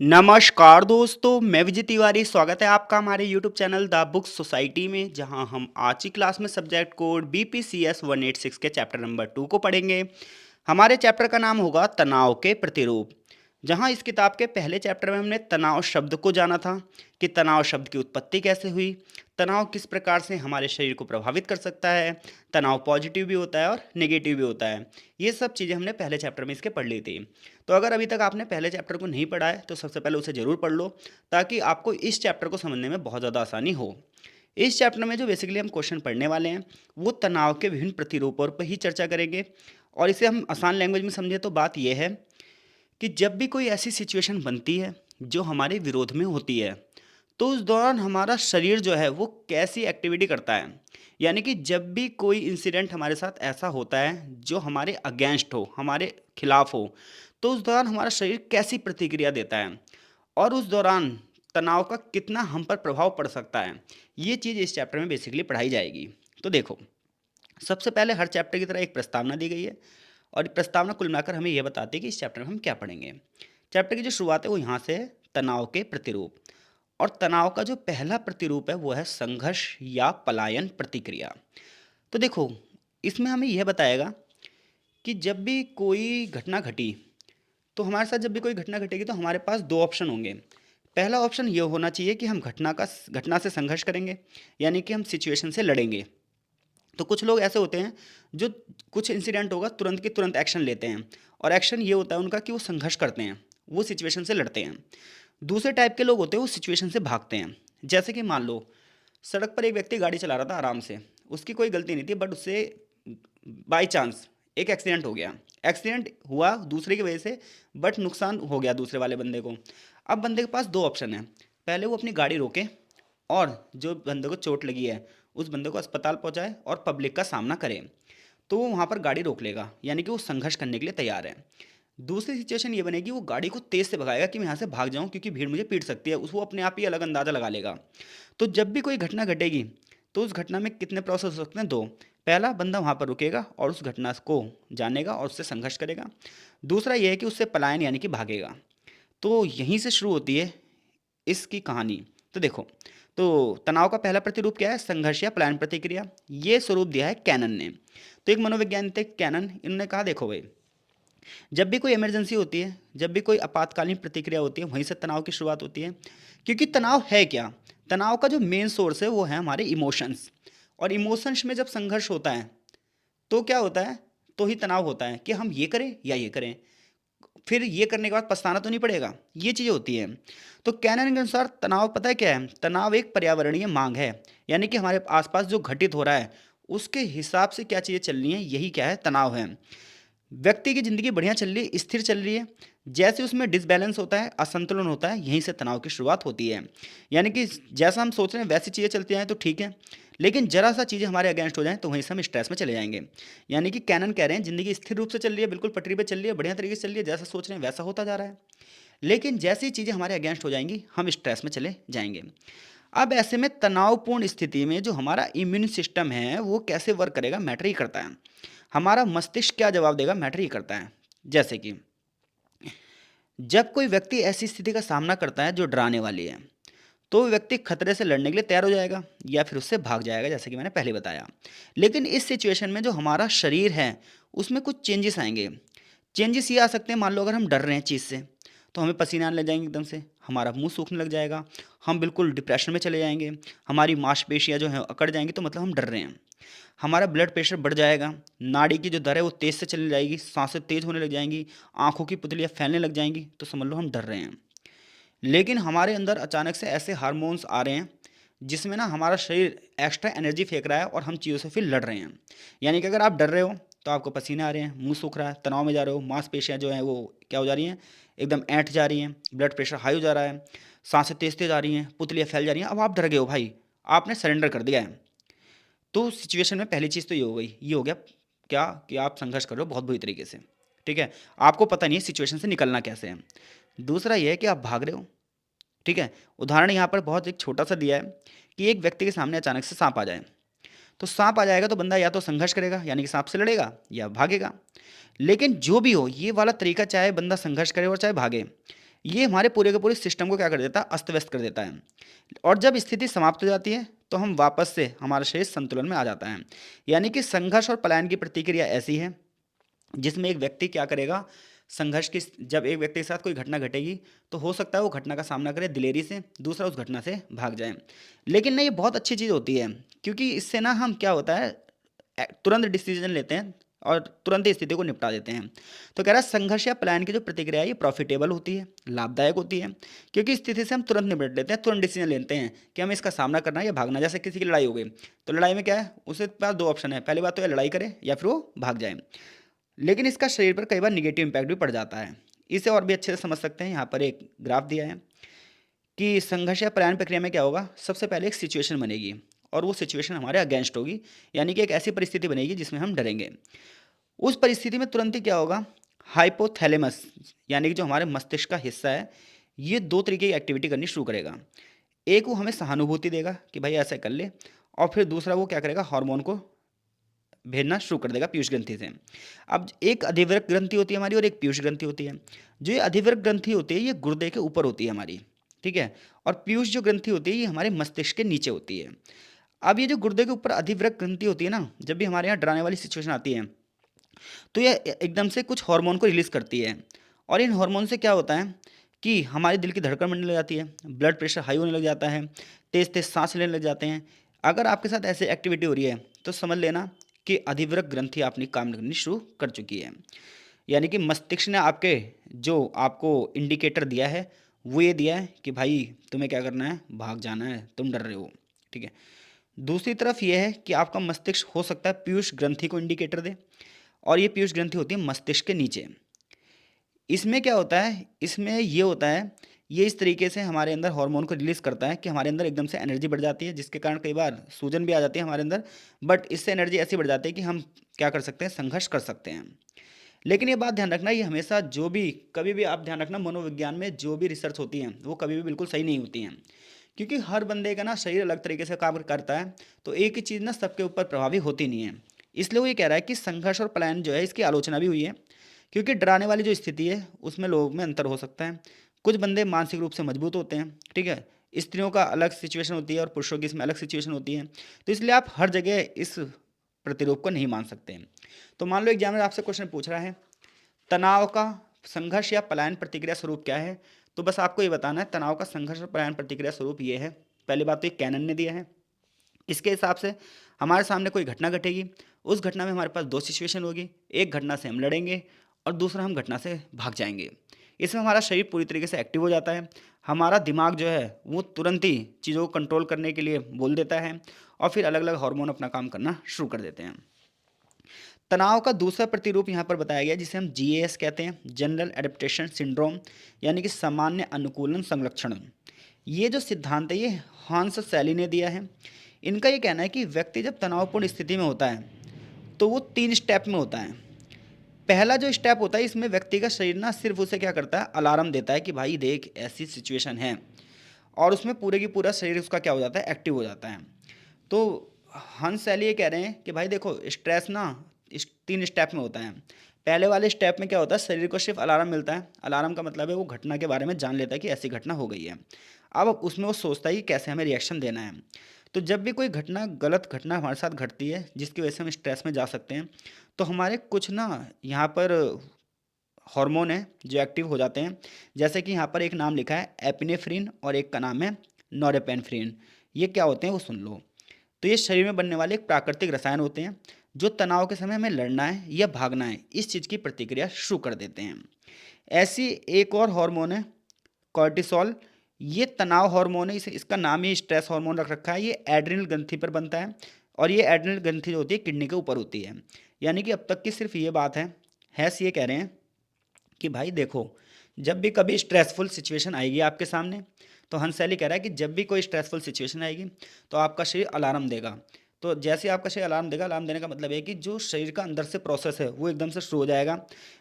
नमस्कार दोस्तों, मैं विजय तिवारी। स्वागत है आपका हमारे YouTube channel the book society में, जहां हम आज की क्लास में सब्जेक्ट कोड BPCS 186 के चैप्टर नंबर 2 को पढ़ेंगे। हमारे चैप्टर का नाम होगा तनाव के प्रतिरूप। जहां इस किताब के पहले चैप्टर में हमने तनाव शब्द को जाना था कि तनाव शब्द की उत्पत्ति कैसे हुई, तनाव किस प्रकार से हमारे शरीर को प्रभावित कर सकता है, तनाव पॉजिटिव भी होता है और नेगेटिव भी होता है। ये सब चीज़ें हमने पहले चैप्टर में इसके पढ़ ली थी। तो अगर अभी तक आपने पहले चैप्टर को नहीं पढ़ा है तो सबसे पहले उसे ज़रूर पढ़ लो, ताकि आपको इस चैप्टर को समझने में बहुत ज़्यादा आसानी हो। इस चैप्टर में जो बेसिकली हम क्वेश्चन पढ़ने वाले हैं वो तनाव के विभिन्न प्रतिरूपों पर ही चर्चा करेंगे। और इसे हम आसान लैंग्वेज में समझे तो बात यह है कि जब भी कोई ऐसी सिचुएशन बनती है जो हमारे विरोध में होती है, तो उस दौरान हमारा शरीर जो है वो कैसी एक्टिविटी करता है। यानी कि जब भी कोई इंसिडेंट हमारे साथ ऐसा होता है जो हमारे अगेंस्ट हो, हमारे खिलाफ हो, तो उस दौरान हमारा शरीर कैसी प्रतिक्रिया देता है और उस दौरान तनाव का कितना हम पर प्रभाव पड़ सकता है। ये चीज़ इस चैप्टर में बेसिकली पढ़ाई जाएगी। तो देखो, सबसे पहले हर चैप्टर की तरह एक प्रस्तावना दी गई है और प्रस्तावना कुल मिलाकर हमें यह बताती है कि इस चैप्टर में हम क्या पढ़ेंगे। चैप्टर की जो शुरुआत है वो यहाँ से है, तनाव के प्रतिरूप। और तनाव का जो पहला प्रतिरूप है वो है संघर्ष या पलायन प्रतिक्रिया। तो देखो, इसमें हमें यह बताएगा कि जब भी कोई घटना घटी, तो हमारे साथ जब भी कोई घटना घटेगी तो हमारे पास दो ऑप्शन होंगे। पहला ऑप्शन ये होना चाहिए कि हम घटना से संघर्ष करेंगे, यानी कि हम सिचुएशन से लड़ेंगे। तो कुछ लोग ऐसे होते हैं जो कुछ इंसिडेंट होगा तुरंत के तुरंत एक्शन लेते हैं, और एक्शन ये होता है उनका कि वो संघर्ष करते हैं, वो सिचुएशन से लड़ते हैं। दूसरे टाइप के लोग होते हैं वो सिचुएशन से भागते हैं। जैसे कि मान लो सड़क पर एक व्यक्ति गाड़ी चला रहा था आराम से, उसकी कोई गलती नहीं थी, बट उससे बाय चांस एक एक्सीडेंट हो गया। एक्सीडेंट हुआ दूसरे की वजह से, बट नुकसान हो गया दूसरे वाले बंदे को। अब बंदे के पास दो ऑप्शन है। पहले वो अपनी गाड़ी रोके और जो बंदे को चोट लगी है उस बंदे को अस्पताल पहुंचाए और पब्लिक का सामना करे, तो वो वहाँ पर गाड़ी रोक लेगा, यानी कि वो संघर्ष करने के लिए तैयार है। दूसरी सिचुएशन ये बनेगी, वो गाड़ी को तेज़ से भगाएगा कि मैं यहाँ से भाग जाऊँ क्योंकि भीड़ मुझे पीट सकती है, उस वो अपने आप ही अलग अंदाज़ा लगा लेगा। तो जब भी कोई घटना घटेगी तो उस घटना में कितने प्रोसेस हो सकते हैं, दो। पहला, बंदा वहाँ पर रुकेगा और उस घटना को जानेगा और उससे संघर्ष करेगा। दूसरा ये है कि उससे पलायन यानी कि भागेगा। तो यहीं से शुरू होती है इसकी कहानी। तो देखो, तो तनाव का पहला प्रतिरूप क्या है, संघर्ष या पलायन प्रतिक्रिया। ये स्वरूप दिया है कैनन ने। तो एक मनोवैज्ञानिक थे कैनन, इन्होंने कहा देखो भाई, जब भी कोई इमरजेंसी होती है, जब भी कोई आपातकालीन प्रतिक्रिया होती है, वहीं से तनाव की शुरुआत होती है। क्योंकि तनाव है क्या, तनाव का जो मेन सोर्स है वो है हमारे इमोशंस। और इमोशंस में जब संघर्ष होता है तो क्या होता है, तो ही तनाव होता है कि हम ये करें या ये करें, फिर ये करने के बाद पछताना तो नहीं पड़ेगा। ये चीज़ें होती हैं। तो कैनन के अनुसार तनाव पता है क्या है, तनाव एक पर्यावरणीय मांग है। यानी कि हमारे आसपास जो घटित हो रहा है उसके हिसाब से क्या चीज़ें चल रही हैं, यही क्या है, तनाव है। व्यक्ति की ज़िंदगी बढ़िया चल रही है, स्थिर चल रही है, जैसे उसमें डिसबैलेंस होता है, असंतुलन होता है, यहीं से तनाव की शुरुआत होती है। यानी कि जैसा हम सोच रहे हैं वैसी चीज़ें चलती आएँ तो ठीक है, लेकिन जरा सा चीज़ें हमारे अगेंस्ट हो जाएँ तो वहीं से हम स्ट्रेस में चले जाएंगे। यानी कि कैनन कह रहे हैं ज़िंदगी स्थिर रूप से चल रही है, बिल्कुल पटरी पे चल रही है, बढ़िया तरीके से चल रही है, जैसा सोच रहे हैं वैसा होता जा रहा है, लेकिन जैसी ही चीज़ें हमारे अगेंस्ट हो जाएंगी हम स्ट्रेस में चले जाएंगे। अब ऐसे में तनावपूर्ण स्थिति में जो हमारा इम्यून सिस्टम है वो कैसे वर्क करेगा, मैटर ही करता है। हमारा मस्तिष्क क्या जवाब देगा, मैटर ही करता है। जैसे कि जब कोई व्यक्ति ऐसी स्थिति का सामना करता है जो डराने वाली है, तो वो व्यक्ति खतरे से लड़ने के लिए तैयार हो जाएगा या फिर उससे भाग जाएगा, जैसे कि मैंने पहले बताया। लेकिन इस सिचुएशन में जो हमारा शरीर है उसमें कुछ चेंजेस आएंगे। चेंजेस ये आ सकते हैं, मान लो अगर हम डर रहे हैं चीज़ से तो हमें पसीना आने लग जाएंगे एकदम से, हमारा मुंह सूखने लग जाएगा, हम बिल्कुल डिप्रेशन में चले जाएंगे, हमारी मांसपेशियां जो हैं अकड़ जाएंगी, तो मतलब हम डर रहे हैं। हमारा ब्लड प्रेशर बढ़ जाएगा, नाड़ी की जो दर है वो तेज़ से चलने जाएगी, सांसें तेज़ होने लग जाएंगी, आंखों की पुतलियाँ फैलने लग जाएंगी, तो समझ लो हम डर रहे हैं। लेकिन हमारे अंदर अचानक से ऐसे हार्मोन्स आ रहे हैं जिसमें ना हमारा शरीर एक्स्ट्रा एनर्जी फेंक रहा है और हम चीज़ों से फिर लड़ रहे हैं। यानी कि अगर आप डर रहे हो तो आपको पसीने आ रहे हैं, मुंह सूख रहा है, तनाव में जा रहे हो, मांसपेशियां जो हैं वो क्या हो जा रही हैं, एकदम ऐंठ जा रही हैं, ब्लड प्रेशर हाई हो जा रहा है, सांसें तेज तेज आ रही हैं, पुतलियाँ फैल जा रही हैं। अब आप डर गए हो भाई, आपने सरेंडर कर दिया है। तो सिचुएशन में पहली चीज़ तो ये हो गई, ये हो गया क्या कि आप संघर्ष कर रहे हो बहुत बुरी तरीके से। ठीक है, आपको पता नहीं है सिचुएशन से निकलना कैसे है। दूसरा ये है कि आप भाग रहे हो। ठीक है, उदाहरण यहाँ पर बहुत एक छोटा सा दिया है कि एक व्यक्ति के सामने अचानक से सांप आ जाए। तो सांप आ जाएगा तो बंदा या तो संघर्ष करेगा यानी कि सांप से लड़ेगा या भागेगा। लेकिन जो भी हो, ये वाला तरीका चाहे बंदा संघर्ष करे और चाहे भागे, ये हमारे पूरे के पूरे सिस्टम को क्या कर देता है, अस्त व्यस्त कर देता है। और जब स्थिति समाप्त हो जाती है तो हम वापस से हमारा शरीर संतुलन में आ जाता है। यानी कि संघर्ष और पलायन की प्रतिक्रिया ऐसी है जिसमें एक व्यक्ति क्या करेगा, संघर्ष की जब एक व्यक्ति के साथ कोई घटना घटेगी तो हो सकता है वो घटना का सामना करे दिलेरी से, दूसरा उस घटना से भाग जाए। लेकिन ना ये बहुत अच्छी चीज़ होती है, क्योंकि इससे ना हम क्या होता है तुरंत डिसीजन लेते हैं और तुरंत ही स्थिति को निपटा देते हैं। तो कह रहा है संघर्ष या प्लान की जो प्रतिक्रिया है ये प्रॉफिटेबल होती है, लाभदायक होती है, क्योंकि स्थिति से हम तुरंत निपट लेते हैं, तुरंत डिसीजन लेते हैं कि हमें इसका सामना करना है या भागना। जैसे किसी की लड़ाई हो गई तो लड़ाई में क्या है, उसके पास दो ऑप्शन है, पहली बात तो या लड़ाई करे या फिर वो भाग जाए। लेकिन इसका शरीर पर कई बार निगेटिव इम्पैक्ट भी पड़ जाता है। इसे और भी अच्छे से समझ सकते हैं, यहाँ पर एक ग्राफ दिया है कि संघर्ष या पलायन प्रक्रिया में क्या होगा। सबसे पहले एक सिचुएशन बनेगी और वो सिचुएशन हमारे अगेंस्ट होगी, यानी कि एक ऐसी परिस्थिति बनेगी जिसमें हम डरेंगे। उस परिस्थिति में तुरंत ही क्या होगा, हाइपोथैलेमस यानी कि जो हमारे मस्तिष्क का हिस्सा है ये दो तरीके की एक्टिविटी करनी शुरू करेगा। एक वो हमें सहानुभूति देगा कि भाई ऐसा कर ले, और फिर दूसरा वो क्या करेगा, हार्मोन को भेजना शुरू कर देगा पीयूष ग्रंथि से। अब एक अधिवृक्क ग्रंथि होती है हमारी और एक पीयूष ग्रंथि होती है। जो ये अधिवृक्क ग्रंथि होती है ये गुर्दे के ऊपर होती है हमारी, ठीक है, और पीयूष जो ग्रंथि होती है ये हमारे मस्तिष्क के नीचे होती है। अब ये जो गुर्दे के ऊपर अधिवृक्क ग्रंथि होती है ना, जब भी हमारे यहाँ डराने वाली सिचुएशन आती है तो ये एकदम से कुछ हार्मोन को रिलीज़ करती है, और इन हार्मोन से क्या होता है कि हमारे दिल की धड़कन बढ़ने लग जाती है, ब्लड प्रेशर हाई होने लग जाता है, तेज़ तेज़ सांस लेने लग जाते हैं। अगर आपके साथ ऐसे एक्टिविटी हो रही है तो समझ लेना कि अधिवृक्क ग्रंथि अपनी काम करनी शुरू कर चुकी है। यानी कि मस्तिष्क ने आपके जो आपको इंडिकेटर दिया है वो ये दिया है कि भाई तुम्हें क्या करना है, भाग जाना है, तुम डर रहे हो, ठीक है। दूसरी तरफ ये है कि आपका मस्तिष्क हो सकता है पीयूष ग्रंथि को इंडिकेटर दे, और ये पीयूष ग्रंथि होती है मस्तिष्क के नीचे। इसमें क्या होता है, इसमें ये होता है, ये इस तरीके से हमारे अंदर हार्मोन को रिलीज़ करता है कि हमारे अंदर एकदम से एनर्जी बढ़ जाती है, जिसके कारण कई बार सूजन भी आ जाती है हमारे अंदर। बट इससे एनर्जी ऐसी बढ़ जाती है कि हम क्या कर सकते हैं, संघर्ष कर सकते हैं। लेकिन ये बात ध्यान रखना, ये हमेशा जो भी कभी भी आप ध्यान रखना, मनोविज्ञान में जो भी रिसर्च होती हैं वो कभी भी बिल्कुल सही नहीं होती हैं, क्योंकि हर बंदे का ना शरीर अलग तरीके से काम करता है, तो एक ही चीज़ ना सबके ऊपर प्रभावी होती नहीं है। इसलिए वो ये कह रहा है कि संघर्ष और पलायन जो है इसकी आलोचना भी हुई है, क्योंकि डराने वाली जो स्थिति है उसमें लोगों में अंतर हो सकता है। कुछ बंदे मानसिक रूप से मजबूत होते हैं, ठीक है, स्त्रियों का अलग सिचुएशन होती है और पुरुषों की इसमें अलग सिचुएशन होती है, तो इसलिए आप हर जगह इस प्रतिरूप को नहीं मान सकते हैं। तो मान लो एग्जामिनर आपसे क्वेश्चन पूछ रहा है तनाव का संघर्ष या पलायन प्रतिक्रिया स्वरूप क्या है, तो बस आपको ये बताना है तनाव का संघर्ष और पलायन प्रतिक्रिया स्वरूप ये है। पहली बात तो ये कैनन ने दिया है, इसके हिसाब से हमारे सामने कोई घटना घटेगी, उस घटना में हमारे पास दो सिचुएशन होगी, एक घटना से हम लड़ेंगे और दूसरा हम घटना से भाग जाएंगे। इसमें हमारा शरीर पूरी तरीके से एक्टिव हो जाता है, हमारा दिमाग जो है वो तुरंत ही चीज़ों को कंट्रोल करने के लिए बोल देता है, और फिर अलग अलग हार्मोन अपना काम करना शुरू कर देते हैं। तनाव का दूसरा प्रतिरूप यहाँ पर बताया गया जिसे हम जीएएस कहते हैं, जनरल एडेप्टेशन सिंड्रोम, यानी कि सामान्य अनुकूलन संरक्षण। ये जो सिद्धांत है ये हांस सैली ने दिया है। इनका ये कहना है कि व्यक्ति जब तनावपूर्ण स्थिति में होता है तो वो 3 स्टेप में होता है। पहला जो स्टेप होता है इसमें व्यक्ति का शरीर ना सिर्फ उसे क्या करता है, अलार्म देता है कि भाई देख ऐसी सिचुएशन है, और उसमें पूरे की पूरा शरीर उसका क्या हो जाता है, एक्टिव हो जाता है। तो हंस सैली ये कह रहे हैं कि भाई देखो स्ट्रेस ना इस 3 स्टेप में होता है। पहले वाले स्टेप में क्या होता है, शरीर को सिर्फ अलार्म मिलता है, अलार्म का मतलब है वो घटना के बारे में जान लेता है कि ऐसी घटना हो गई है। अब उसमें वो सोचता है कि कैसे हमें रिएक्शन देना है। तो जब भी कोई घटना, गलत घटना हमारे साथ घटती है जिसकी वजह से हम स्ट्रेस में जा सकते हैं, तो हमारे कुछ ना यहाँ पर हार्मोन है जो एक्टिव हो जाते हैं। जैसे कि यहाँ पर एक नाम लिखा है एपिनेफ्रिन और एक का नाम है नॉरेपेनेफ्रिन। ये क्या होते हैं वो सुन लो। तो ये शरीर में बनने वाले एक प्राकृतिक रसायन होते हैं जो तनाव के समय हमें लड़ना है या भागना है इस चीज़ की प्रतिक्रिया शुरू कर देते हैं। ऐसी एक और हार्मोन है कॉर्टिसोल। ये तनाव हार्मोन है, इसका नाम ही स्ट्रेस हार्मोन रख रखा है। ये एड्रिनल ग्रंथि पर बनता है, और ये एड्रिनल ग्रंथि जो होती है किडनी के ऊपर होती है। यानी कि अब तक की सिर्फ ये बात है, हैस ये कह रहे हैं कि भाई देखो जब भी कभी स्ट्रेसफुल सिचुएशन आएगी आपके सामने, तो हंसैली कह रहा है कि जब भी कोई स्ट्रेसफुल सिचुएशन आएगी तो आपका शरीर अलार्म देगा। तो जैसे ही आपका शरीर अलार्म देगा, अलार्म देने का मतलब है कि जो शरीर का अंदर से प्रोसेस है वो एकदम से शुरू हो जाएगा।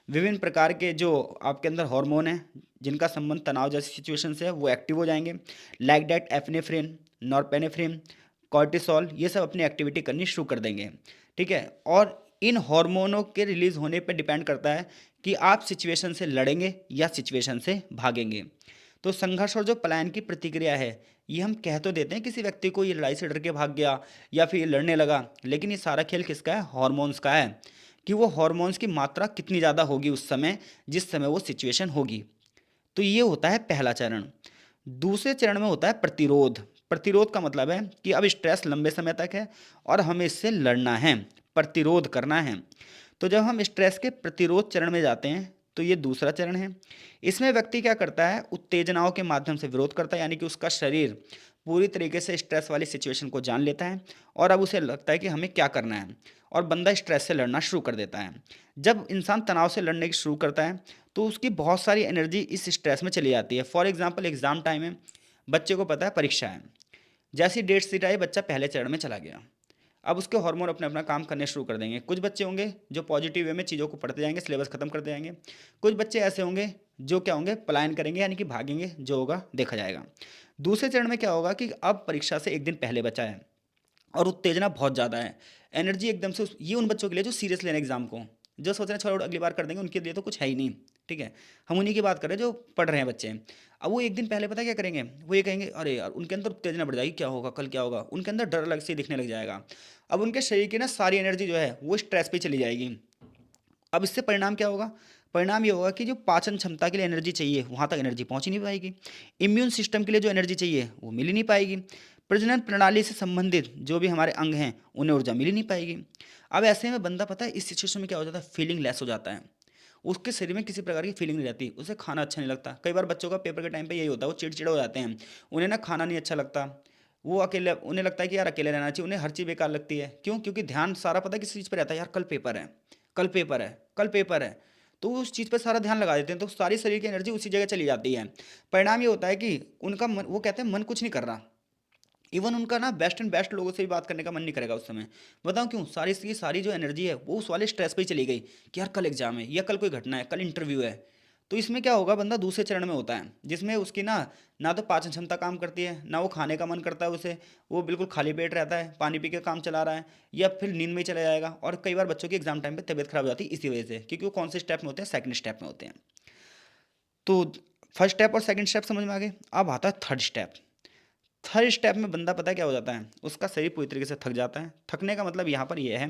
विभिन्न प्रकार के जो आपके अंदर हार्मोन है जिनका संबंध तनाव जैसी सिचुएशन से है वो एक्टिव हो जाएंगे, like that epinephrine, norepinephrine, cortisol, ये सब अपनी एक्टिविटी करनी शुरू कर देंगे, ठीक है। और इन हार्मोनों के रिलीज होने पर डिपेंड करता है कि आप सिचुएशन से लड़ेंगे या सिचुएशन से भागेंगे। तो संघर्ष और जो पलायन की प्रतिक्रिया है, ये हम कह तो देते हैं किसी व्यक्ति को ये लड़ाई से डर के भाग गया या फिर ये लड़ने लगा, लेकिन ये सारा खेल किसका है? हॉर्मोन्स का है, कि वो हॉर्मोन्स की मात्रा कितनी ज़्यादा होगी उस समय जिस समय वो सिचुएशन होगी। तो ये होता है पहला चरण। दूसरे चरण में होता है प्रतिरोध। प्रतिरोध का मतलब है कि अब स्ट्रेस लंबे समय तक है और हमें इससे लड़ना है, प्रतिरोध करना है। तो जब हम स्ट्रेस के प्रतिरोध चरण में जाते हैं तो ये दूसरा चरण है। इसमें व्यक्ति क्या करता है? उत्तेजनाओं के माध्यम से विरोध करता है, यानी कि उसका शरीर पूरी तरीके से स्ट्रेस वाली सिचुएशन को जान लेता है और अब उसे लगता है कि हमें क्या करना है, और बंदा स्ट्रेस से लड़ना शुरू कर देता है। जब इंसान तनाव से लड़ने की शुरू करता है तो उसकी बहुत सारी एनर्जी इस स्ट्रेस में चली जाती है। फॉर एग्जाम्पल, एग्जाम टाइम है, बच्चे को पता है परीक्षा है, जैसी डेट शीट आई बच्चा पहले चरण में चला गया। अब उसके हार्मोन अपने अपना काम करने शुरू कर देंगे। कुछ बच्चे होंगे जो पॉजिटिव वे में चीज़ों को पढ़ते जाएंगे, सिलेबस खत्म करते जाएंगे। कुछ बच्चे ऐसे होंगे जो क्या होंगे? पलायन करेंगे, यानी कि भागेंगे, जो होगा देखा जाएगा। दूसरे चरण में क्या होगा कि अब परीक्षा से एक दिन पहले बचा है और उत्तेजना बहुत ज़्यादा है, एनर्जी एकदम से ये उन बच्चों के लिए जो सीरियस ले रहे हैं एग्जाम को, जो सोच रहे हैं छोड़ो अगली बार कर देंगे, उनके लिए तो कुछ है ही नहीं। ठीक है, हम उन्हीं की बात कर रहे हैं जो पढ़ रहे हैं बच्चे। अब वो एक दिन पहले पता है क्या करेंगे? वो ये कहेंगे अरे यार, उनके अंदर उत्तेजना बढ़ जाएगी, क्या होगा कल, क्या होगा, उनके अंदर डर अलग से दिखने लग जाएगा। अब उनके शरीर की ना सारी एनर्जी जो है वो स्ट्रेस पे चली जाएगी। अब इससे परिणाम क्या होगा? परिणाम ये होगा कि जो पाचन क्षमता के लिए एनर्जी चाहिए वहाँ तक एनर्जी पहुँच ही नहीं पाएगी। इम्यून सिस्टम के लिए जो एनर्जी चाहिए वो मिल ही नहीं पाएगी। प्रजनन प्रणाली से संबंधित जो भी हमारे अंग हैं उन्हें ऊर्जा मिल ही नहीं पाएगी। अब ऐसे में बंदा पता है इस सिचुएशन में क्या हो जाता है? फीलिंग लेस हो जाता है, उसके शरीर में किसी प्रकार की फीलिंग नहीं रहती, उसे खाना अच्छा नहीं लगता। कई बार बच्चों का पेपर के टाइम पे यही होता है, वो चिड़चिड़े हो जाते हैं, उन्हें ना खाना नहीं अच्छा लगता, वो अकेले, उन्हें लगता है कि यार अकेले रहना चाहिए, उन्हें हर चीज़ बेकार लगती है। क्यों? क्योंकि ध्यान सारा पता है किस चीज़ पर रहता है? यार कल पेपर है, कल पेपर है, कल पेपर है। तो उस चीज़ पर सारा ध्यान लगा देते हैं, तो सारी शरीर की एनर्जी उसी जगह चली जाती है। परिणाम ये होता है कि उनका मन, वो कहते हैं मन कुछ नहीं कर रहा, इवन उनका ना बेस्ट एंड बेस्ट लोगों से भी बात करने का मन नहीं करेगा उस समय। बताऊं क्यों? सारी की सारी जो एनर्जी है वो उस वाले स्ट्रेस पे ही चली गई कि यार कल एग्जाम है, या कल कोई घटना है, कल इंटरव्यू है। तो इसमें क्या होगा? बंदा दूसरे चरण में होता है जिसमें उसकी ना ना तो पाचन क्षमता काम करती है, ना वो खाने का मन करता है उसे, वो बिल्कुल खाली पेट रहता है, पानी पी के काम चला रहा है, या फिर नींद में ही चला जाएगा। और कई बार बच्चों की एग्जाम टाइम पे तबीयत खराब हो जाती है इसी वजह से, क्योंकि वो कौन से स्टेप में होते हैं? सेकंड स्टेप में होते हैं। तो फर्स्ट स्टेप और सेकंड स्टेप समझ में आ गए। अब आता है थर्ड स्टेप। थर्ड स्टेप में बंदा पता है क्या हो जाता है? उसका शरीर पूरी तरीके से थक जाता है। थकने का मतलब यहाँ पर यह है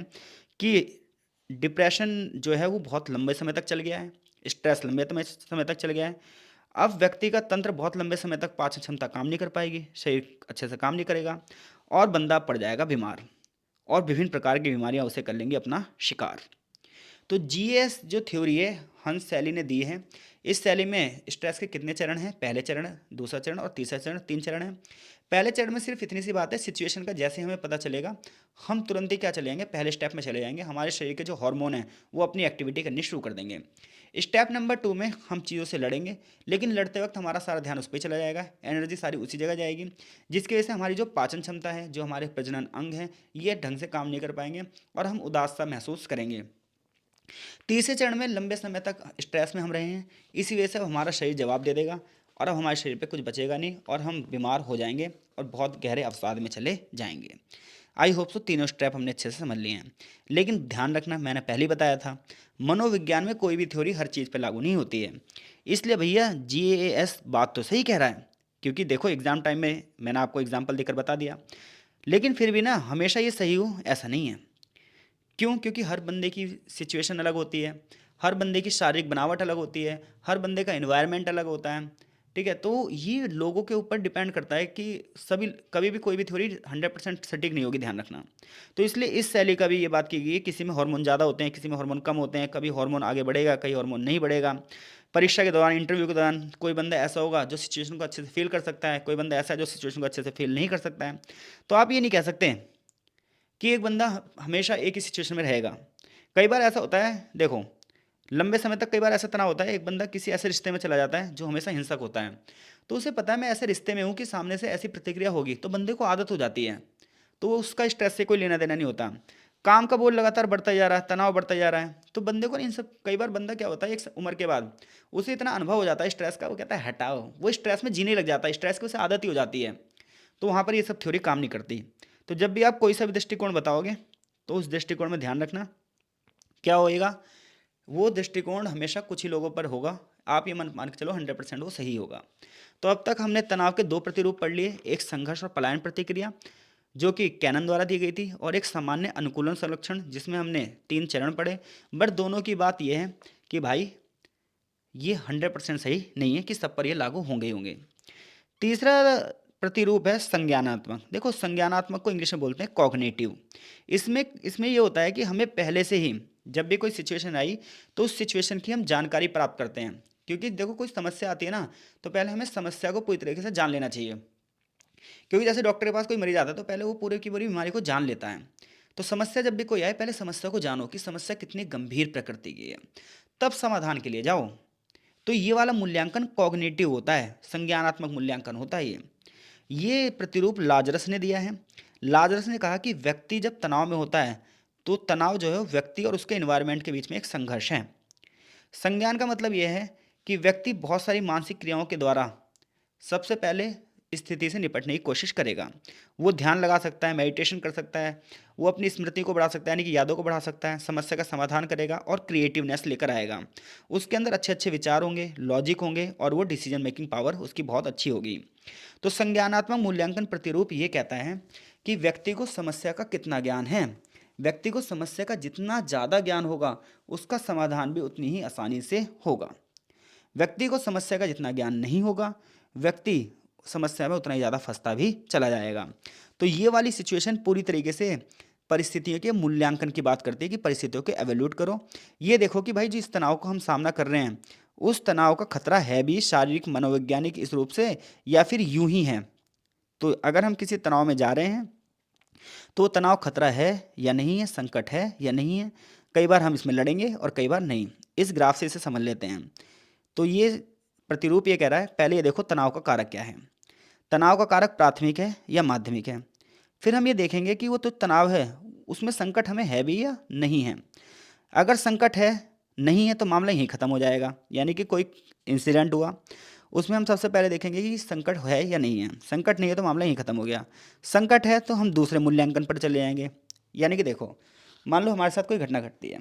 कि डिप्रेशन जो है वो बहुत लंबे समय तक चल गया है, स्ट्रेस लंबे समय तक चल गया है। अब व्यक्ति का तंत्र बहुत लंबे समय तक पाचन क्षमता काम नहीं कर पाएगी, शरीर अच्छे से काम नहीं करेगा और बंदा पड़ जाएगा बीमार, और विभिन्न प्रकार की बीमारियां उसे कर लेंगी अपना शिकार। तो जीएस जो थ्योरी है हंस सैली ने दी है। इस शैली में स्ट्रेस के कितने चरण हैं? पहले चरण, दूसरा चरण और तीसरा चरण, 3 चरण हैं। पहले चरण में सिर्फ इतनी सी बात है, सिचुएशन का जैसे हमें पता चलेगा हम तुरंत ही क्या चले जाएंगे? पहले स्टेप में चले जाएंगे, हमारे शरीर के जो हार्मोन हैं वो अपनी एक्टिविटी करनी शुरू कर देंगे। स्टेप नंबर 2 में हम चीज़ों से लड़ेंगे, लेकिन लड़ते वक्त हमारा सारा ध्यान उस पर चला जाएगा, एनर्जी सारी उसी जगह जाएगी, जिसकी वजह से हमारी जो पाचन क्षमता है, जो हमारे प्रजनन अंग हैं, ये ढंग से काम नहीं कर पाएंगे और हम उदास सा महसूस करेंगे। तीसरे चरण में लंबे समय तक स्ट्रेस में हम रहे हैं, इसी वजह से अब हमारा शरीर जवाब दे देगा और अब हमारे शरीर पे कुछ बचेगा नहीं और हम बीमार हो जाएंगे और बहुत गहरे अवसाद में चले जाएंगे। आई होप सो तीनों स्टेप हमने अच्छे से समझ लिए हैं। लेकिन ध्यान रखना, मैंने पहले ही बताया था, मनोविज्ञान में कोई भी थ्योरी हर चीज़ पर लागू नहीं होती है। इसलिए भैया जीएएस बात तो सही कह रहा है, क्योंकि देखो एग्ज़ाम टाइम में मैंने आपको एग्जाम्पल देकर बता दिया, लेकिन फिर भी ना हमेशा ये सही हो ऐसा नहीं है। क्यों? क्योंकि हर बंदे की सिचुएशन अलग होती है, हर बंदे की शारीरिक बनावट अलग होती है, हर बंदे का एनवायरनमेंट अलग होता है। ठीक है, तो ये लोगों के ऊपर डिपेंड करता है कि सभी कभी भी कोई भी थ्योरी 100% सटीक नहीं होगी, ध्यान रखना। तो इसलिए इस शैली का भी ये बात की गई है, किसी में हार्मोन ज़्यादा होते हैं, किसी में हार्मोन कम होते हैं, कभी हार्मोन आगे बढ़ेगा, कहीं हार्मोन नहीं बढ़ेगा। परीक्षा के दौरान, इंटरव्यू के दौरान कोई बंदा ऐसा होगा जो सिचुएशन को अच्छे से फील कर सकता है, कोई बंदा ऐसा है जो सिचुएशन को अच्छे से फील नहीं कर सकता है। तो आप ये नहीं कह सकते कि एक बंदा हमेशा एक ही सिचुएशन में रहेगा। कई बार ऐसा होता है, देखो लंबे समय तक कई बार ऐसा तनाव होता है, एक बंदा किसी ऐसे रिश्ते में चला जाता है जो हमेशा हिंसक होता है, तो उसे पता है मैं ऐसे रिश्ते में हूँ कि सामने से ऐसी प्रतिक्रिया होगी, तो बंदे को आदत हो जाती है, तो उसका स्ट्रेस से कोई लेना देना नहीं होता। काम का बोझ लगातार बढ़ता जा रहा है, तनाव बढ़ता जा रहा है, तो बंदे को इन सब, कई बार बंदा क्या होता है एक उम्र के बाद उसे इतना अनुभव हो जाता है स्ट्रेस का, वो कहता है हटाओ, वो स्ट्रेस में जीने लग जाता है, स्ट्रेस की उसे आदत ही हो जाती है। तो वहाँ पर ये सब थ्योरी काम नहीं करती। तो जब भी आप कोई सा भी दृष्टिकोण बताओगे तो उस दृष्टिकोण में ध्यान रखना क्या होएगा, वो दृष्टिकोण हमेशा कुछ ही लोगों पर होगा, आप ये मान के चलो 100% वो सही होगा। तो अब तक हमने तनाव के दो प्रतिरूप पढ़ लिए, एक संघर्ष और पलायन प्रतिक्रिया जो कि कैनन द्वारा दी गई थी, और एक सामान्य अनुकूलन संरक्षण जिसमें हमने 3 चरण पढ़े। बट दोनों की बात यह है कि भाई ये 100% सही नहीं है कि सब पर ये लागू होंगे ही होंगे। तीसरा प्रतिरूप है संज्ञानात्मक। देखो संज्ञानात्मक को इंग्लिश में बोलते हैं कॉग्निटिव। इसमें इसमें ये होता है कि हमें पहले से ही जब भी कोई सिचुएशन आई तो उस सिचुएशन की हम जानकारी प्राप्त करते हैं, क्योंकि देखो कोई समस्या आती है ना, तो पहले हमें समस्या को पूरी तरीके से जान लेना चाहिए। क्योंकि जैसे डॉक्टर के पास कोई मरीज आता है तो पहले वो पूरे की पूरी बीमारी को जान लेता है। तो समस्या जब भी कोई आए, पहले समस्या को जानो कि समस्या कितनी गंभीर प्रकृति की है, तब समाधान के लिए जाओ। तो ये वाला मूल्यांकन कॉग्निटिव होता है, संज्ञानात्मक मूल्यांकन होता है ये प्रतिरूप लाजरस ने दिया है। लाजरस ने कहा कि व्यक्ति जब तनाव में होता है तो तनाव जो है वो व्यक्ति और उसके एनवायरनमेंट के बीच में एक संघर्ष है। संज्ञान का मतलब यह है कि व्यक्ति बहुत सारी मानसिक क्रियाओं के द्वारा सबसे पहले स्थिति से निपटने की कोशिश करेगा। वो ध्यान लगा सकता है, मेडिटेशन कर सकता है, वो अपनी स्मृति को बढ़ा सकता है, यानी कि यादों को बढ़ा सकता है, समस्या का समाधान करेगा और क्रिएटिवनेस लेकर आएगा। उसके अंदर अच्छे अच्छे विचार होंगे, लॉजिक होंगे, और वो डिसीजन मेकिंग पावर उसकी बहुत अच्छी होगी। तो संज्ञानात्मक मूल्यांकन प्रतिरूप ये कहता है कि व्यक्ति को समस्या का कितना ज्ञान है। व्यक्ति को समस्या का जितना ज़्यादा ज्ञान होगा उसका समाधान भी उतनी ही आसानी से होगा। व्यक्ति को समस्या का जितना ज्ञान नहीं होगा, व्यक्ति समस्या में उतना ही ज़्यादा फंसता भी चला जाएगा। तो ये वाली सिचुएशन पूरी तरीके से परिस्थितियों के मूल्यांकन की बात करती है कि परिस्थितियों के एवेल्यूट करो। ये देखो कि भाई जिस तनाव को हम सामना कर रहे हैं उस तनाव का खतरा है भी शारीरिक मनोवैज्ञानिक इस रूप से, या फिर यूं ही है। तो अगर हम किसी तनाव में जा रहे हैं तो वो तनाव खतरा है या नहीं है, संकट है या नहीं है। कई बार हम इसमें लड़ेंगे और कई बार नहीं। इस ग्राफ से इसे समझ लेते हैं। तो ये प्रतिरूप ये कह रहा है, पहले ये देखो तनाव का कारक क्या है। तनाव का कारक प्राथमिक है या माध्यमिक है। फिर हम ये देखेंगे कि वो तो तनाव है उसमें संकट हमें है भी या नहीं है। अगर संकट है नहीं है तो मामला यहीं ख़त्म हो जाएगा, यानी कि कोई इंसिडेंट हुआ उसमें हम सबसे पहले देखेंगे कि संकट है या नहीं है। संकट नहीं है तो मामला यहीं ख़त्म हो गया। संकट है तो हम दूसरे मूल्यांकन पर चले जाएंगे। यानी कि देखो मान लो हमारे साथ कोई घटना घटती है,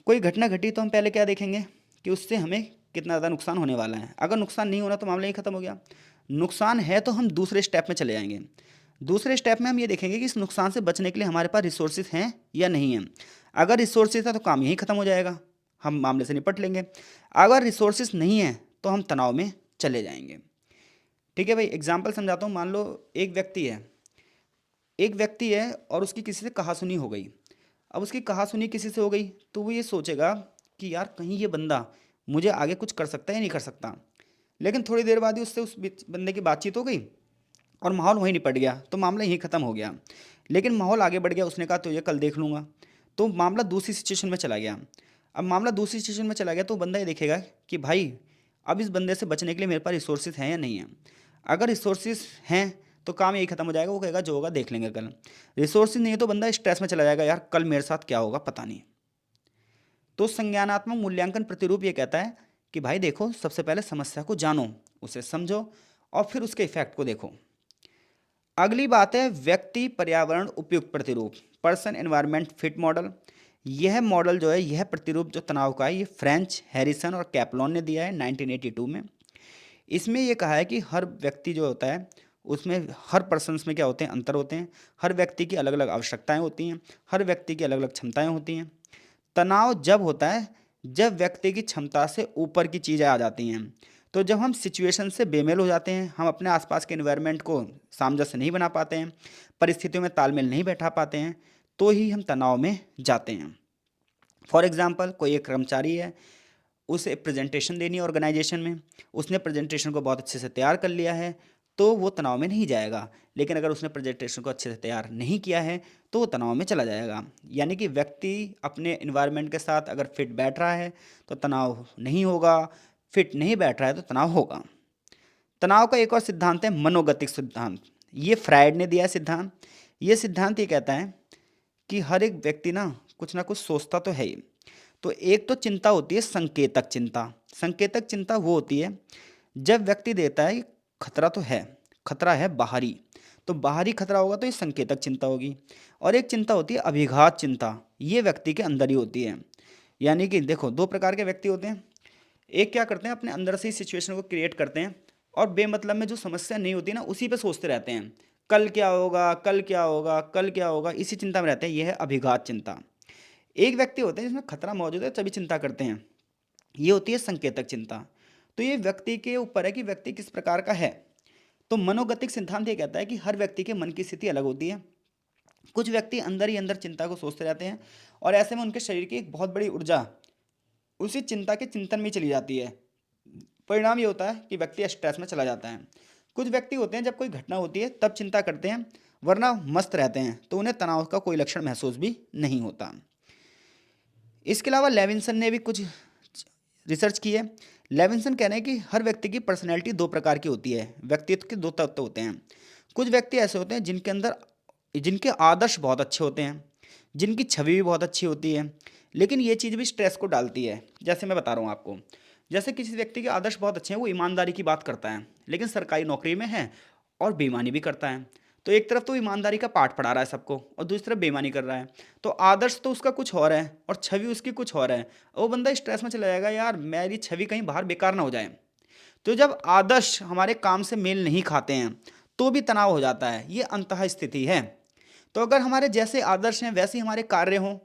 कोई घटना घटी तो हम पहले क्या देखेंगे कि उससे हमें कितना ज़्यादा नुकसान होने वाला है। अगर नुकसान नहीं होना तो मामला ही ख़त्म हो गया। नुकसान है तो हम दूसरे स्टेप में चले जाएंगे। दूसरे स्टेप में हम ये देखेंगे कि इस नुकसान से बचने के लिए हमारे पास रिसोर्सेज हैं या नहीं हैं। अगर रिसोर्सेज है तो काम यहीं ख़त्म हो जाएगा, हम मामले से निपट लेंगे। अगर रिसोर्सेज नहीं है तो हम तनाव में चले जाएंगे। ठीक है भाई, एग्जाम्पल समझाता हूँ। मान लो एक व्यक्ति है और उसकी किसी से कहासुनी हो गई। अब उसकी कहासुनी किसी से हो गई तो वो ये सोचेगा कि यार कहीं ये बंदा मुझे आगे कुछ कर सकता है या नहीं कर सकता। लेकिन थोड़ी देर बाद ही उससे उस बंदे की बातचीत हो गई और माहौल वहीं निपट गया, तो मामला यहीं ख़त्म हो गया। लेकिन माहौल आगे बढ़ गया, उसने कहा तो ये कल देख लूँगा, तो मामला दूसरी सिचुएशन में चला गया। अब मामला दूसरी सिचुएशन में चला गया तो बंदा ये देखेगा कि भाई अब इस बंदे से बचने के लिए मेरे पास रिसोर्सेज हैं या नहीं है। अगर रिसोर्सेज हैं तो काम यही खत्म हो जाएगा, वो कहेगा जो होगा देख लेंगे कल। रिसोर्सेज नहीं है तो बंदा स्ट्रेस में चला जाएगा, यार कल मेरे साथ क्या होगा पता नहीं। तो संज्ञानात्मक मूल्यांकन प्रतिरूप ये कहता है कि भाई देखो सबसे पहले समस्या को जानो, उसे समझो और फिर उसके इफेक्ट को देखो। अगली बात है व्यक्ति पर्यावरण उपयुक्त प्रतिरूप, पर्सन एनवायरनमेंट फिट मॉडल। यह मॉडल जो है, यह प्रतिरूप जो तनाव का है, ये फ्रेंच, हैरिसन और कैपलॉन ने दिया है 1982 में। इसमें यह कहा है कि हर व्यक्ति जो होता है उसमें हर पर्सन्स में क्या होते हैं, अंतर होते हैं। हर व्यक्ति की अलग अलग आवश्यकताएं होती हैं, हर व्यक्ति की अलग अलग क्षमताएं होती हैं। तनाव जब होता है जब व्यक्ति की क्षमता से ऊपर की चीज़ें आ जाती हैं। तो जब हम सिचुएशन से बेमेल हो जाते हैं, हम अपने आसपास के एनवायरनमेंट को सामंजस्य नहीं बना पाते हैं, परिस्थितियों में तालमेल नहीं बैठा पाते हैं, तो ही हम तनाव में जाते हैं। फॉर एग्जांपल कोई एक कर्मचारी है, उसे प्रेजेंटेशन देनी है ऑर्गेनाइजेशन में, उसने प्रेजेंटेशन को बहुत अच्छे से तैयार कर लिया है तो वो तनाव में नहीं जाएगा। लेकिन अगर उसने प्रेजेंटेशन को अच्छे से तैयार नहीं किया है तो वो तनाव में चला जाएगा। यानी कि व्यक्ति अपने इन्वायरमेंट के साथ अगर फिट बैठ रहा है तो तनाव नहीं होगा, फिट नहीं बैठ रहा है तो तनाव होगा। तनाव का एक और सिद्धांत है मनोगतिक सिद्धांत। ये फ्रायड ने दिया है सिद्धांत। ये सिद्धांत ये कहता है कि हर एक व्यक्ति ना कुछ सोचता तो है ही। तो एक तो चिंता होती है संकेतक चिंता। संकेतक चिंता वो होती है जब व्यक्ति देता है कि खतरा तो है, खतरा है बाहरी। तो बाहरी खतरा होगा तो ये संकेतक चिंता होगी। और एक चिंता होती है अभिघात चिंता, ये व्यक्ति के अंदर ही होती है। यानी कि देखो, दो प्रकार के व्यक्ति होते हैं। एक क्या करते हैं, अपने अंदर से ही सिचुएशन को क्रिएट करते हैं और बेमतलब में जो समस्या नहीं होती ना उसी पे सोचते रहते हैं, कल क्या होगा, कल क्या होगा, कल क्या होगा, इसी चिंता में रहते हैं। यह है अभिघात चिंता। एक व्यक्ति होते हैं जिसमें खतरा मौजूद है तभी चिंता करते हैं, ये होती है संकेतक चिंता। तो ये व्यक्ति के ऊपर है कि व्यक्ति किस प्रकार का है। तो मनोगतिक सिद्धांत ये कहता है कि हर व्यक्ति के मन की स्थिति अलग होती है। कुछ व्यक्ति अंदर ही अंदर चिंता को सोचते रहते हैं और ऐसे में उनके शरीर की एक बहुत बड़ी ऊर्जा उसी चिंता के चिंतन में चली जाती है। परिणाम ये होता है कि व्यक्ति स्ट्रेस में चला जाता है। कुछ व्यक्ति होते हैं जब कोई घटना होती है तब चिंता करते हैं, वरना मस्त रहते हैं, तो उन्हें तनाव का कोई लक्षण महसूस भी नहीं होता। इसके अलावा लेविंसन ने भी कुछ रिसर्च की है। लेविंसन कह रहे हैं कि हर व्यक्ति की पर्सनैलिटी दो प्रकार की होती है, व्यक्तित्व के दो तत्व होते हैं। कुछ व्यक्ति ऐसे होते हैं जिनके आदर्श बहुत अच्छे होते हैं, जिनकी छवि भी बहुत अच्छी होती है, लेकिन ये चीज़ भी स्ट्रेस को डालती है। जैसे मैं बता रहा हूँ आपको, जैसे किसी व्यक्ति के आदर्श बहुत अच्छे हैं, वो ईमानदारी की बात करता है लेकिन सरकारी नौकरी में है और बेईमानी भी करता है। तो एक तरफ तो ईमानदारी का पाठ पढ़ा रहा है सबको और दूसरी तरफ बेईमानी कर रहा है। तो आदर्श तो उसका कुछ और है और छवि उसकी कुछ और है। वो बंदा स्ट्रेस में चला जाएगा, यार मेरी छवि कहीं बाहर बेकार ना हो जाए। तो जब आदर्श हमारे काम से मेल नहीं खाते हैं तो भी तनाव हो जाता है, ये अंतः स्थिति है। तो अगर हमारे जैसे आदर्श हैं वैसे ही हमारे कार्य हों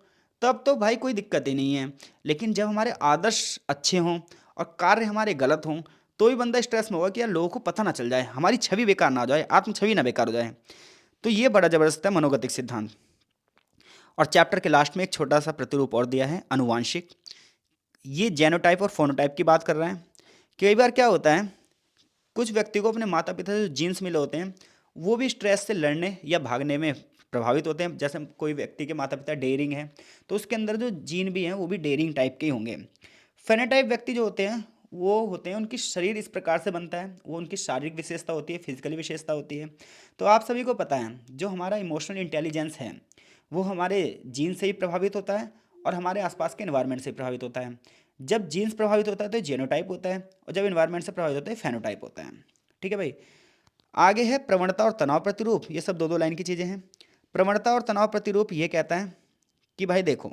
तब तो भाई कोई दिक्कत ही नहीं है। लेकिन जब हमारे आदर्श अच्छे हों और कार्य हमारे गलत हों तो ही बंदा स्ट्रेस में होगा कि यार लोगों को पता ना चल जाए, हमारी छवि बेकार ना हो जाए, आत्म छवि ना बेकार हो जाए। तो ये बड़ा ज़बरदस्त है मनोगतिक सिद्धांत। और चैप्टर के लास्ट में एक छोटा सा प्रतिरूप और दिया है, अनुवांशिक। ये जेनोटाइप और फोनोटाइप की बात कर रहा है। कई बार क्या होता है, कुछ व्यक्ति को अपने माता पिता से जो जीन्स मिले होते हैं वो भी स्ट्रेस से लड़ने या भागने में प्रभावित होते हैं। जैसे कोई व्यक्ति के माता पिता डेयरिंग है तो उसके अंदर जो जीन भी हैं वो भी डेयरिंग टाइप के ही होंगे। फेनोटाइप व्यक्ति जो होते हैं वो होते हैं, उनकी शरीर इस प्रकार से बनता है, वो उनकी शारीरिक विशेषता होती है, फिजिकली विशेषता होती है। तो आप सभी को पता है जो हमारा इमोशनल इंटेलिजेंस है वो हमारे जीन से ही प्रभावित होता है और हमारे आसपास के एनवायरनमेंट से प्रभावित होता है। जब जीन्स प्रभावित होता है तो जेनोटाइप होता है और जब एनवायरनमेंट से प्रभावित होता है फेनोटाइप होता है। ठीक है भाई। आगे है प्रवणता और तनाव प्रतिरूप। ये सब दो दो लाइन की चीज़ें हैं। प्रवणता और तनाव प्रतिरूप ये कहता है कि भाई देखो,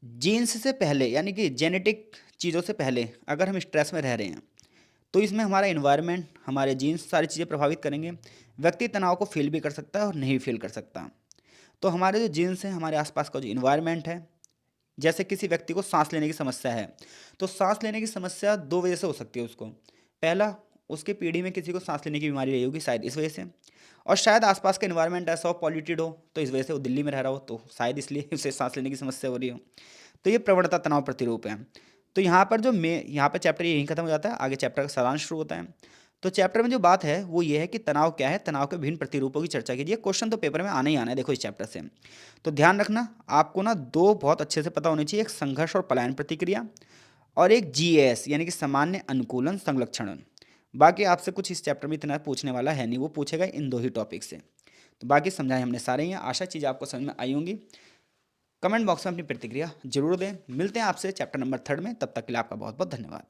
जीन्स से पहले यानी कि जेनेटिक चीज़ों से पहले अगर हम स्ट्रेस में रह रहे हैं तो इसमें हमारा इन्वायरमेंट, हमारे जीन्स, सारी चीज़ें प्रभावित करेंगे। व्यक्ति तनाव को फील भी कर सकता है और नहीं फील कर सकता। तो हमारे जो जीन्स हैं, हमारे आसपास का जो इन्वायरमेंट है, जैसे किसी व्यक्ति को सांस लेने की समस्या है तो सांस लेने की समस्या दो वजह से हो सकती है उसको। पहला, उसके पीढ़ी में किसी को सांस लेने की बीमारी रही होगी शायद इस वजह से, और शायद आसपास का एनवायरनमेंट ऐसा हो, पॉल्यूटेड हो, तो इस वजह से वो दिल्ली में रह रहा हो तो शायद इसलिए उसे सांस लेने की समस्या हो रही हो। तो ये प्रवणता तनाव प्रतिरूप है। तो यहाँ पर यहाँ पर चैप्टर यहीं खत्म हो जाता है, आगे चैप्टर का सारांश शुरू होता है। तो चैप्टर में जो बात है वो ये है कि तनाव क्या है, तनाव के विभिन्न प्रतिरूपों की चर्चा कीजिए। क्वेश्चन तो पेपर में आना ही आना है देखो इस चैप्टर से। तो ध्यान रखना, आपको ना दो बहुत अच्छे से पता होनी चाहिए, एक संघर्ष और पलायन प्रतिक्रिया और एक जीएस यानी कि सामान्य अनुकूलन संलक्षण। बाकी आपसे कुछ इस चैप्टर में इतना पूछने वाला है नहीं, वो पूछेगा इन दो ही टॉपिक से। तो बाकी समझाए हमने सारे ही हैं, आशा चीज़ आपको समझ में आई होंगी। कमेंट बॉक्स में अपनी प्रतिक्रिया जरूर दें। मिलते हैं आपसे चैप्टर नंबर 3 में, तब तक के लिए आपका बहुत बहुत धन्यवाद।